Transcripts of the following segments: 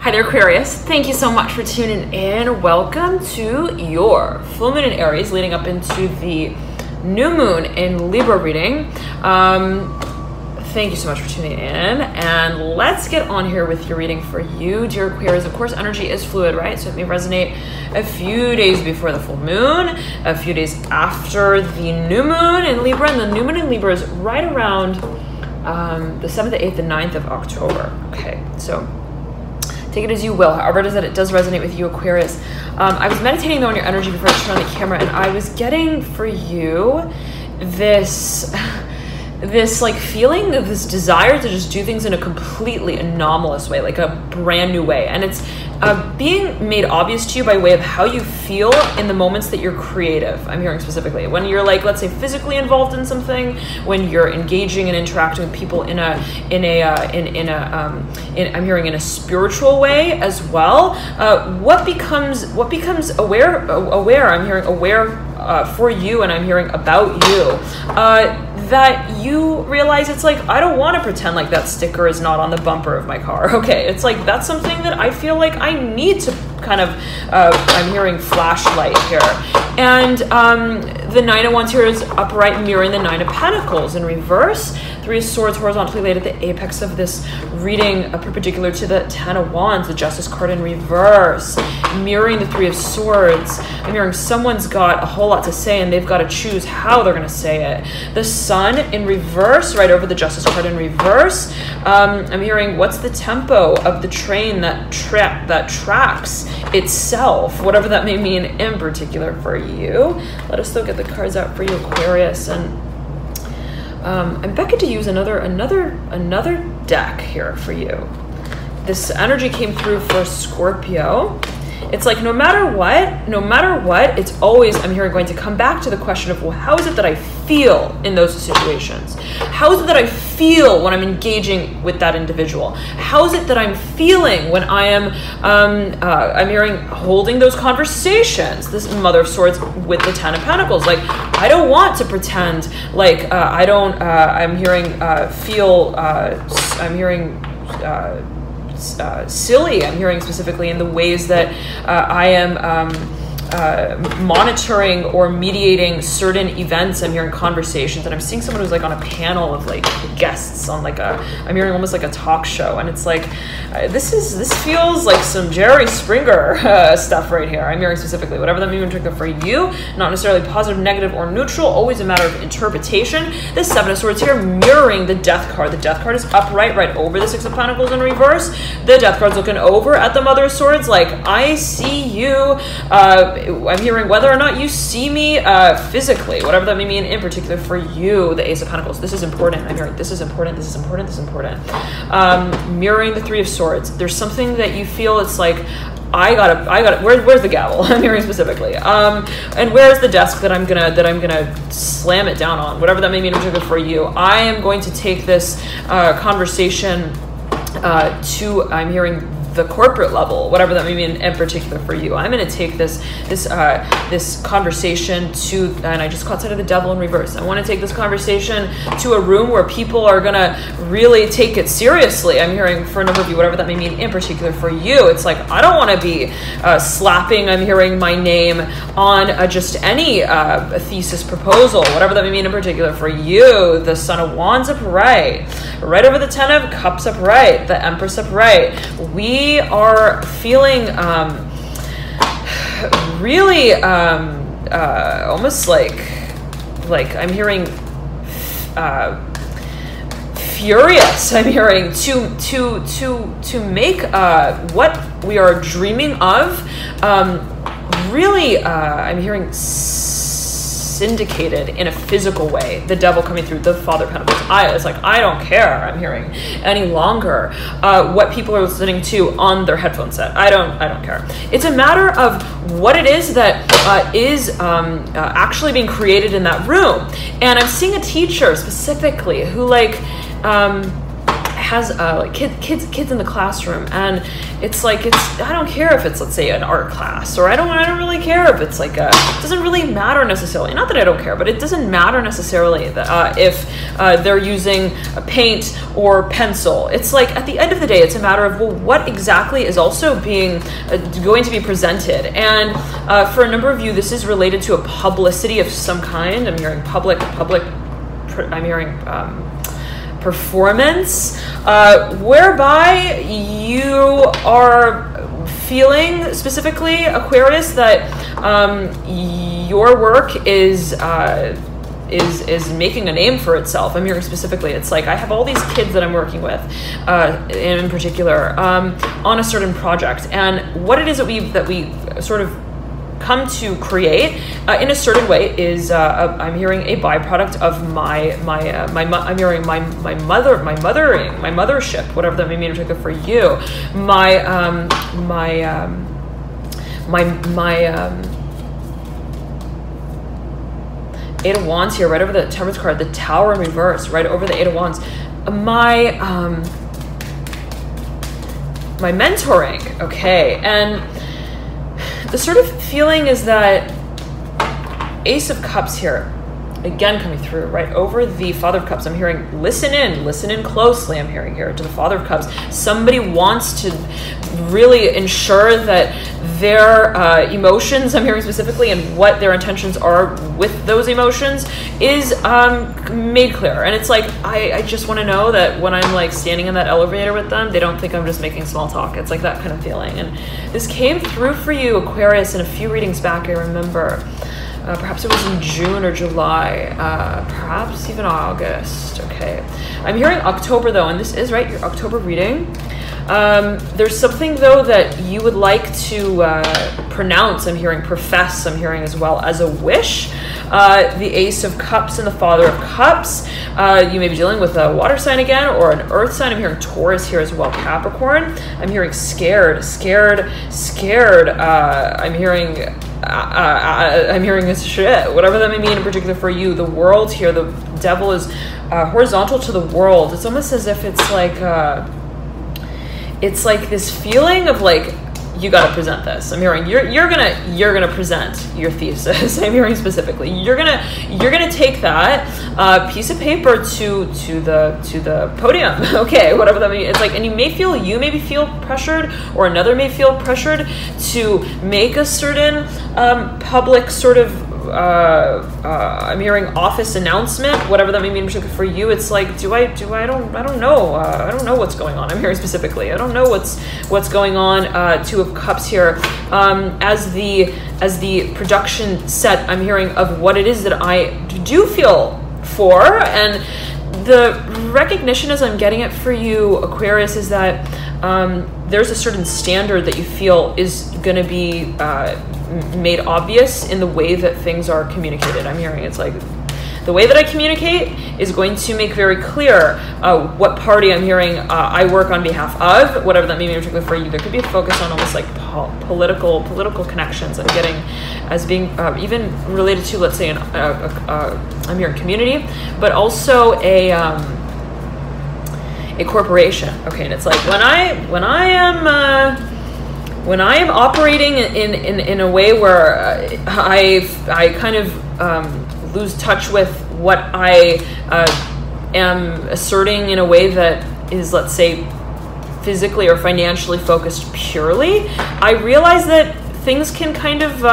Hi there, Aquarius. Thank you so much for tuning in. Welcome to your full moon in Aries leading up into the new moon in Libra reading. Thank you so much for tuning in, and let's get on here with your reading for you, dear Aquarius. Of course, energy is fluid, right? So it may resonate a few days before the full moon, a few days after the new moon in Libra, and the new moon in Libra is right around the 7th, the 8th, the 9th of October. Okay, so take it as you will. However, it does resonate with you, Aquarius. I was meditating though on your energy before I turned on the camera, and I was getting for you this like feeling of this desire to just do things in a completely anomalous way, like a brand new way. And it's being made obvious to you by way of how you feel in the moments that you're creative. I'm hearing specifically when you're, like, let's say physically involved in something, when you're engaging and interacting with people in I'm hearing in a spiritual way as well. What becomes aware, I'm hearing aware for you, and I'm hearing about you, that you realize it's like, I don't want to pretend like that sticker is not on the bumper of my car. Okay, it's like that's something that I feel like I need to kind of I'm hearing flashlight here. And the Nine of Wands here is upright, mirroring the Nine of Pentacles in reverse. Three of Swords horizontally laid at the apex of this reading, perpendicular to the Ten of Wands, the Justice card in reverse, mirroring the Three of Swords. I'm hearing someone's got a whole lot to say, and they've got to choose how they're going to say it. The Sun in reverse, right over the Justice card in reverse. I'm hearing, what's the tempo of the train that tracks itself, whatever that may mean in particular for you. Let us though get the cards out for you, Aquarius. And I'm beckoned to use another deck here for you. This energy came through for Scorpio. It's like no matter what, it's always, I'm hearing, going to come back to the question of, well, how is it that I feel in those situations? How is it that I feel when I'm engaging with that individual? How is it that I'm feeling when I am, I'm hearing, holding those conversations? This Mother of Swords with the Ten of Pentacles. Like, I don't want to pretend like I'm hearing, silly. I'm hearing specifically in the ways that I am monitoring or mediating certain events. I'm hearing conversations, and I'm seeing someone who's like on a panel of like guests on like I'm hearing almost like a talk show, and it's like this feels like some Jerry Springer stuff right here. I'm hearing specifically whatever that means for you, not necessarily positive, negative, or neutral, always a matter of interpretation. The Seven of Swords here mirroring the Death card. The Death card is upright right over the Six of Pentacles in reverse. The Death card's looking over at the Mother of Swords like, I see you. I'm hearing whether or not you see me physically, whatever that may mean in particular for you, the Ace of Pentacles. This is important. I'm hearing this is important, this is important, this is important. Mirroring the Three of Swords. There's something that you feel, it's like, I gotta, where's the gavel? I'm hearing specifically. And where's the desk that I'm gonna slam it down on, whatever that may mean in particular for you. I am going to take this conversation to, I'm hearing, the corporate level, whatever that may mean in particular for you. I'm going to take this conversation to, and I just caught sight of the Devil in reverse. I want to take this conversation to a room where people are going to really take it seriously. I'm hearing for a number of you, whatever that may mean in particular for you. It's like, I don't want to be slapping, I'm hearing, my name on just any thesis proposal, whatever that may mean in particular for you. The Son of Wands upright, right over the Ten of Cups upright, the Empress upright. We are feeling really almost like I'm hearing furious. I'm hearing to make what we are dreaming of really I'm hearing syndicated in a physical way. The Devil coming through, the Father of Pentacles. It's like, I don't care, I'm hearing, any longer what people are listening to on their headphone set. I don't care. It's a matter of what it is that is actually being created in that room. And I'm seeing a teacher specifically who, like, has like kids in the classroom, and it's like, I don't care if it's, let's say, an art class, or I don't really care if it's like it doesn't really matter necessarily. Not that I don't care, but it doesn't matter necessarily that if they're using a paint or pencil. It's like, at the end of the day, it's a matter of, well, what exactly is also being going to be presented. And for a number of you, this is related to a publicity of some kind. I'm hearing public. I'm hearing performance, whereby you are feeling, specifically Aquarius, that your work is making a name for itself. I'm hearing specifically, it's like, I have all these kids that I'm working with, in particular, on a certain project, and what it is that we sort of come to create in a certain way is I'm hearing a byproduct of I'm hearing my mothership, whatever that may mean in particular for you, Eight of Wands here, right over the Temperance card, the Tower in reverse, right over the Eight of Wands. My mentoring, okay, and the sort of feeling is that Ace of Cups here, again coming through, right over the Father of Cups. I'm hearing, listen in closely. I'm hearing here to the Father of Cups. Somebody wants to really ensure that their emotions, I'm hearing specifically, and what their intentions are with those emotions is made clear. And it's like, I just want to know that when I'm like standing in that elevator with them, they don't think I'm just making small talk. It's like that kind of feeling. And this came through for you, Aquarius, in a few readings back, I remember. Perhaps it was in June or July, perhaps even August. Okay, I'm hearing October though, and this is right, your October reading. There's something though that you would like to pronounce. I'm hearing profess. I'm hearing as well as a wish. The Ace of Cups and the Father of Cups. You may be dealing with a water sign again, or an earth sign. I'm hearing Taurus here as well, Capricorn. I'm hearing scared. I'm hearing this shit, whatever that may mean in particular for you. The world here, the devil is horizontal to the world. It's almost as if it's like this feeling of like, you got to present this. I'm hearing you're gonna present your thesis. I'm hearing specifically you're gonna take that piece of paper to the podium. Okay, whatever that means. It's like, and you may feel pressured, or another may feel pressured to make a certain public sort of I'm hearing office announcement, whatever that may mean for you. It's like, I don't know what's going on. I'm hearing specifically, I don't know what's going on. Two of Cups here, as the production set, I'm hearing of what it is that I do feel for, and the recognition as I'm getting it for you, Aquarius, is that there's a certain standard that you feel is going to be made obvious in the way that things are communicated. I'm hearing it's like, the way that I communicate is going to make very clear what party I'm hearing I work on behalf of, whatever that may mean particularly for you. There could be a focus on almost like political connections. I'm getting as being even related to, let's say, I'm hearing community, but also a corporation. Okay, and it's like, when I am operating in a way where I kind of lose touch with what I am asserting in a way that is, let's say, physically or financially focused purely, I realize that things can kind of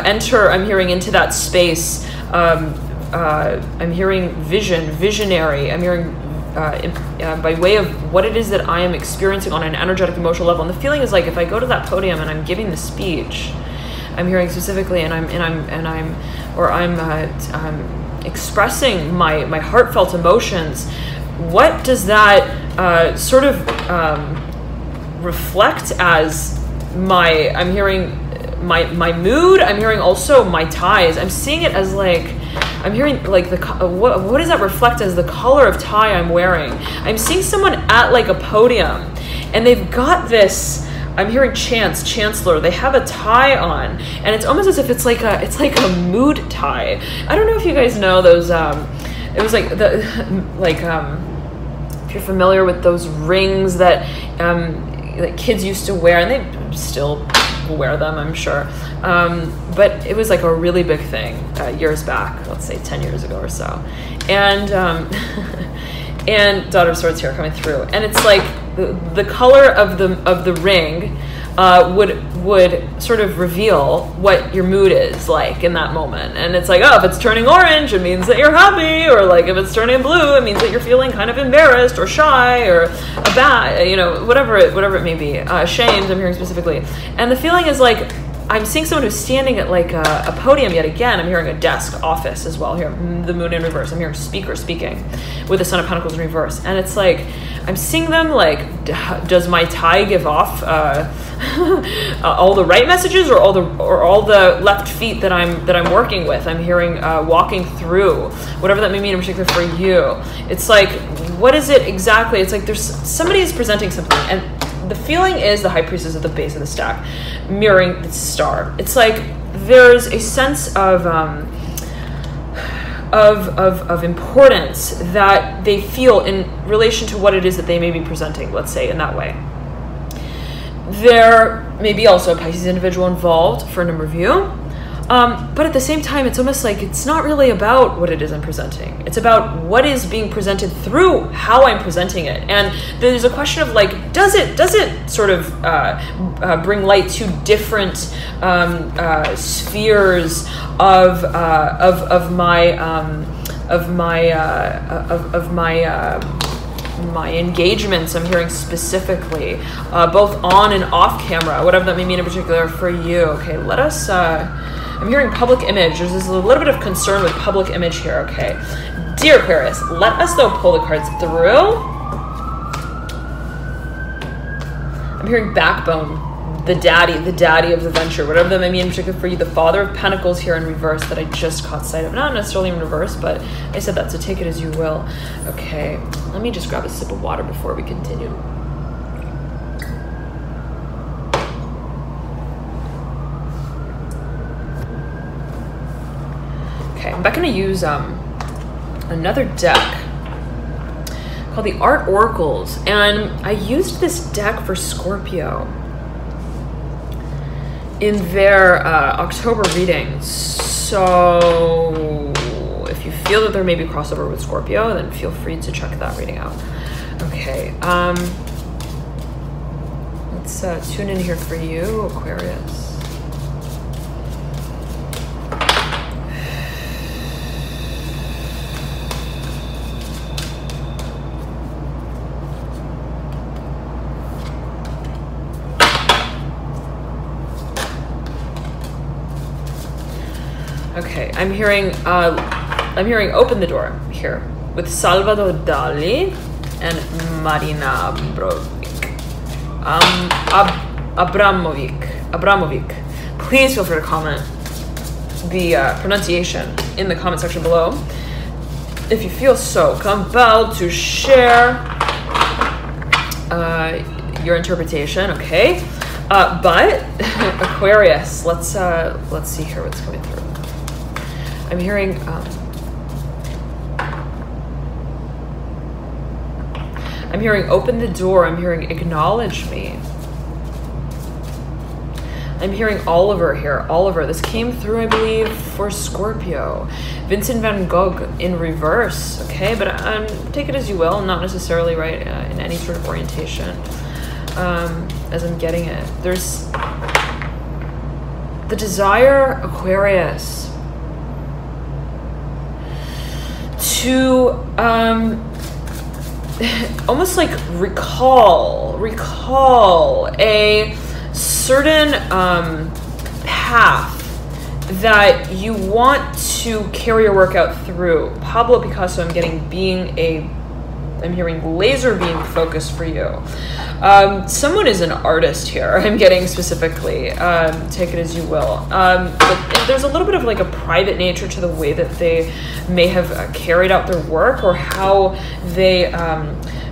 enter, I'm hearing, into that space. I'm hearing visionary. I'm hearing by way of what it is that I am experiencing on an energetic, emotional level. And the feeling is like, if I go to that podium and I'm giving the speech, I'm hearing specifically, and I'm expressing my heartfelt emotions. What does that sort of reflect as I'm hearing my mood? I'm hearing also my ties. I'm seeing it as like, I'm hearing like what does that reflect as the color of tie I'm wearing? I'm seeing someone at like a podium, and they've got this, I'm hearing chancellor. They have a tie on, and it's almost as if it's like a mood tie. I don't know if you guys know those it was like if you're familiar with those rings that like kids used to wear, and they still wear them, I'm sure. But it was like a really big thing years back, let's say 10 years ago or so. And and Daughter of Swords here coming through, and it's like the color of the ring would sort of reveal what your mood is like in that moment. And it's like, oh, if it's turning orange, it means that you're happy, or like if it's turning blue, it means that you're feeling kind of embarrassed or shy or whatever it may be, ashamed, I'm hearing specifically. And the feeling is like I'm seeing someone who's standing at like a podium yet again. I'm hearing a desk, office as well here, the moon in reverse. I'm hearing speaker speaking with the Son of Pentacles in reverse. And it's like, I'm seeing them like, does my tie give off all the right messages, or all the left feet that I'm working with? I'm hearing walking through, whatever that may mean in particular for you. It's like, what is it exactly? It's like there's somebody is presenting something, and the feeling is the High Priestess at the base of the stack, mirroring the star. It's like there's a sense of importance that they feel in relation to what it is that they may be presenting, let's say, in that way. There may be also a Pisces individual involved for a number of you. But at the same time, it's almost like it's not really about what it is I'm presenting. It's about what is being presented through how I'm presenting it. And there's a question of like, does it sort of bring light to different spheres of my engagements? I'm hearing specifically, both on and off camera, whatever that may mean in particular for you. Okay, let us. I'm hearing public image. There's a little bit of concern with public image here, okay? Dear Aquarius, let us, though, pull the cards through. I'm hearing backbone, the daddy of the venture, whatever that may mean in particular for you. The Father of Pentacles here in reverse that I just caught sight of. Not necessarily in reverse, but I said that, so take it as you will. Okay, let me just grab a sip of water before we continue. Okay, I'm back going to use another deck called the Art Oracles, and I used this deck for Scorpio in their October readings. So if you feel that there may be crossover with Scorpio, then feel free to check that reading out. Okay, let's tune in here for you, Aquarius. Okay, I'm hearing open the door here with Salvador Dali and Marina Abramovic. Please feel free to comment the pronunciation in the comment section below if you feel so compelled to share your interpretation. Okay, but Aquarius, let's see here what's coming through. I'm hearing open the door. I'm hearing acknowledge me. I'm hearing Oliver here. Oliver, this came through, I believe, for Scorpio. Vincent van Gogh in reverse. Okay, but take it as you will. Not necessarily right in any sort of orientation as I'm getting it. There's the desire, Aquarius, to almost like recall a certain path that you want to carry your work out through. Pablo Picasso, I'm hearing laser beam focus for you. Someone is an artist here, I'm getting specifically. Take it as you will. But there's a little bit of like a private nature to the way that they may have carried out their work, or how they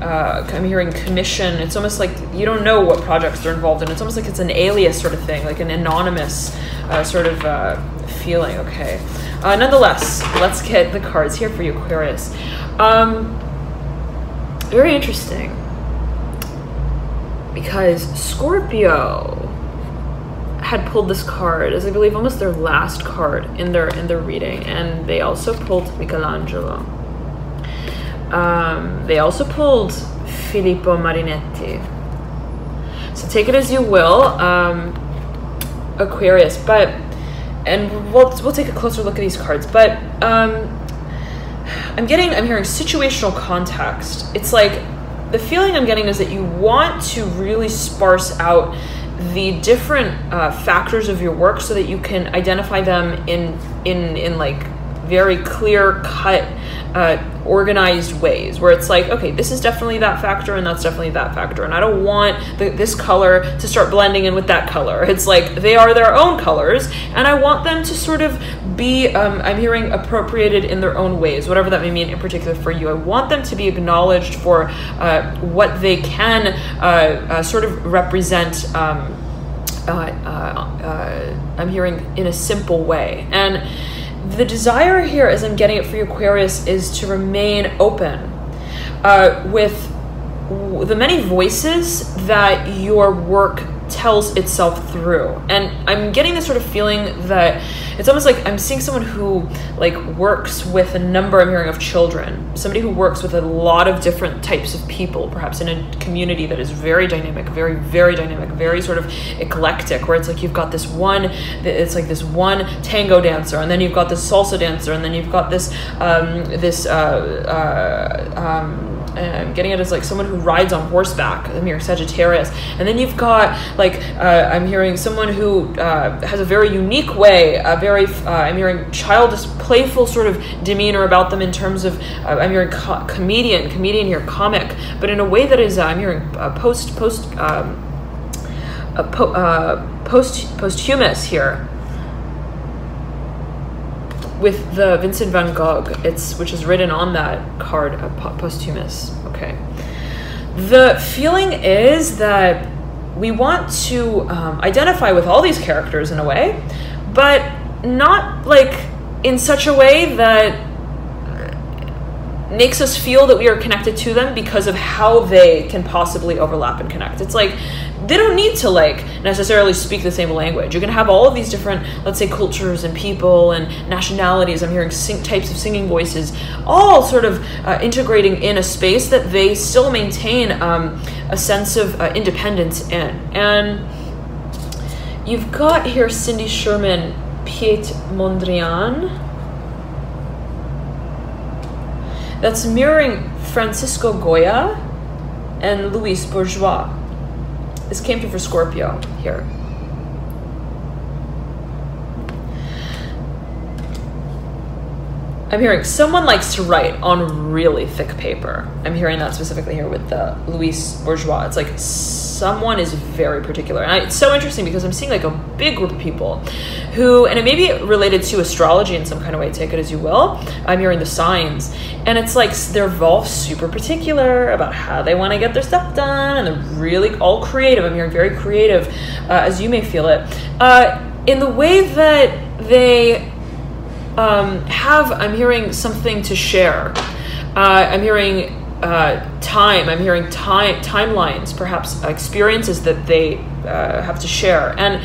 I'm hearing commission. It's almost like you don't know what projects they're involved in. It's almost like it's an alias sort of thing, like an anonymous sort of feeling. Okay. Nonetheless, let's get the cards here for you, Aquarius. Very interesting, because Scorpio had pulled this card as I believe almost their last card in their reading, and they also pulled Michelangelo. They also pulled Filippo Marinetti. So take it as you will, Aquarius. And we'll take a closer look at these cards. But I'm hearing situational context. It's like the feeling I'm getting is that you want to really sparse out the different factors of your work so that you can identify them in like very clear cut, organized ways, where it's like, okay, this is definitely that factor and that's definitely that factor, and I don't want this color to start blending in with that color. It's like they are their own colors, and I want them to sort of be I'm hearing appropriated in their own ways, whatever that may mean in particular for you. I want them to be acknowledged for what they can sort of represent. I'm hearing in a simple way. And the desire here, as I'm getting it for you, Aquarius, is to remain open with the many voices that your work tells itself through. And I'm getting this sort of feeling that it's almost like I'm seeing someone who like works with a number, I'm hearing, of children, somebody who works with a lot of different types of people, perhaps in a community that is very dynamic, very, very dynamic, very sort of eclectic, where it's like you've got this one, it's like this one tango dancer, and then you've got this salsa dancer, and then you've got this I'm getting it as like someone who rides on horseback, I'm hearing Sagittarius, and then you've got like I'm hearing someone who has a very unique way, I'm hearing childish, playful sort of demeanor about them in terms of I'm hearing comedian here, comic, but in a way that is I'm hearing posthumous here, with the Vincent van Gogh, which is written on that card, posthumous. Okay. The feeling is that we want to identify with all these characters in a way, but not like in such a way that makes us feel that we are connected to them because of how they can possibly overlap and connect. It's like they don't need to like necessarily speak the same language. You can have all of these different, let's say, cultures and people and nationalities. I'm hearing types of singing voices, all sort of integrating in a space that they still maintain a sense of independence in. And you've got here Cindy Sherman, Piet Mondrian. That's mirroring Francisco Goya and Louis Bourgeois. This came through for Scorpio here. I'm hearing someone likes to write on really thick paper. I'm hearing that specifically here with the Louis Bourgeois. It's like someone is very particular. And it's so interesting because I'm seeing like a big group of people who, and it may be related to astrology in some kind of way, take it as you will. I'm hearing the signs. And it's like they're all super particular about how they want to get their stuff done. And they're really all creative. I'm hearing very creative, as you may feel it, in the way that they I'm hearing something to share. I'm hearing time. I'm hearing timelines, perhaps experiences that they have to share. And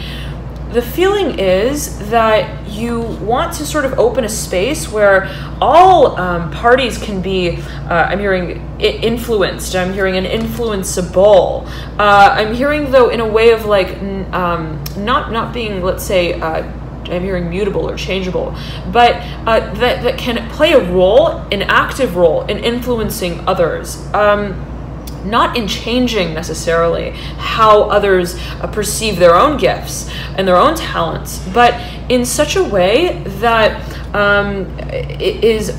the feeling is that you want to sort of open a space where all parties can be, I'm hearing influenced. I'm hearing an influenceable. I'm hearing, though, in a way of like not being, let's say, I'm hearing mutable or changeable, but that can play a role, an active role in influencing others. Not in changing necessarily how others perceive their own gifts and their own talents, but in such a way that it is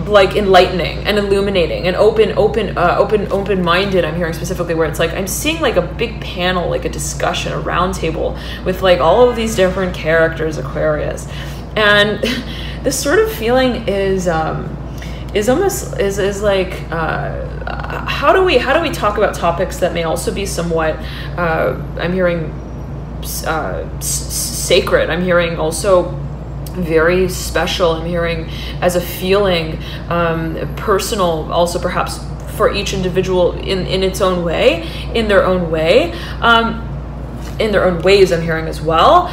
like enlightening and illuminating and open-minded. I'm hearing specifically where it's like I'm seeing like a big panel, like a discussion, a round table with like all of these different characters, Aquarius, and this sort of feeling is almost is like how how do we talk about topics that may also be somewhat, I'm hearing sacred, I'm hearing also very special, I'm hearing as a feeling, personal, also perhaps for each individual in its own way, in their own way, in their own ways, I'm hearing as well,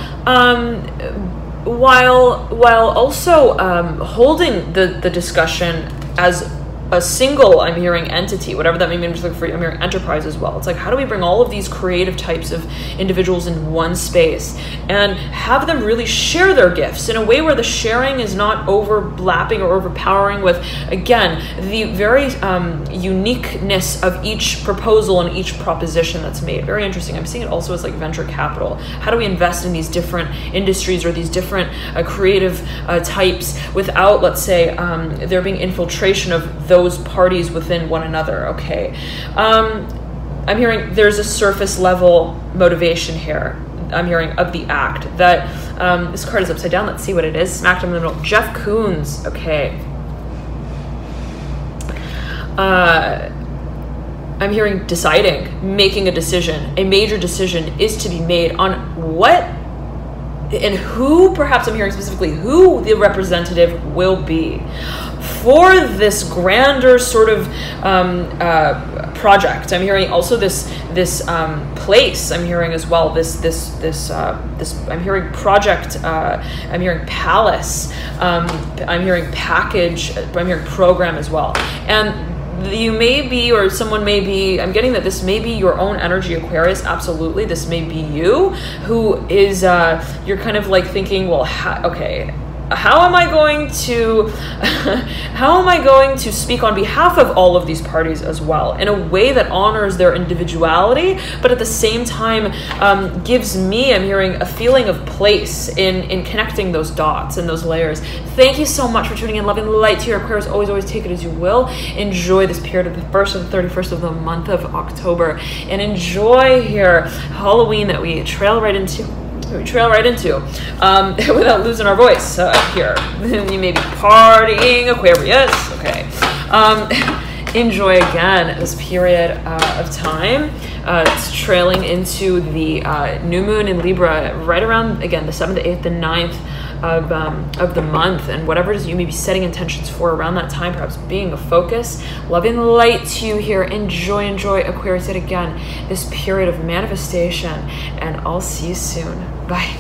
while also holding the discussion as a single, I'm hearing, entity, whatever that may mean for you. I'm hearing enterprise as well. It's like, how do we bring all of these creative types of individuals in one space and have them really share their gifts in a way where the sharing is not overlapping or overpowering with, again, the very uniqueness of each proposal and each proposition that's made. Very interesting. I'm seeing it also as like venture capital. How do we invest in these different industries or these different creative types without, let's say, there being infiltration of those parties within one another? Okay. I'm hearing there's a surface level motivation here. I'm hearing of the act that this card is upside down. Let's see what it is. Smacked in the middle. Jeff Koons. Okay. I'm hearing deciding, making a decision. A major decision is to be made on what and who, perhaps I'm hearing specifically who the representative will be for this grander sort of project. I'm hearing also this place. I'm hearing as well this I'm hearing project. I'm hearing palace. I'm hearing package. I'm hearing program as well. And you may be, or someone may be, I'm getting that this may be your own energy, Aquarius. Absolutely. This may be you who is, you're kind of like thinking, well, okay, how am I going to speak on behalf of all of these parties as well in a way that honors their individuality, but at the same time gives me, I'm hearing, a feeling of place in connecting those dots and those layers. Thank you so much for tuning in. Loving light to your Aquarius. Always take it as you will. Enjoy this period of the 1st and the 31st of the month of October, and enjoy here Halloween that we trail right into without losing our voice here. You may be partying, Aquarius. Okay. Enjoy again this period of time. It's trailing into the new moon in Libra right around, again, the 7th, the 8th, the 9th of the month, and whatever it is you may be setting intentions for around that time, perhaps being a focus. Loving light to you here. Enjoy Aquarius, yet again this period of manifestation, and I'll see you soon. Bye.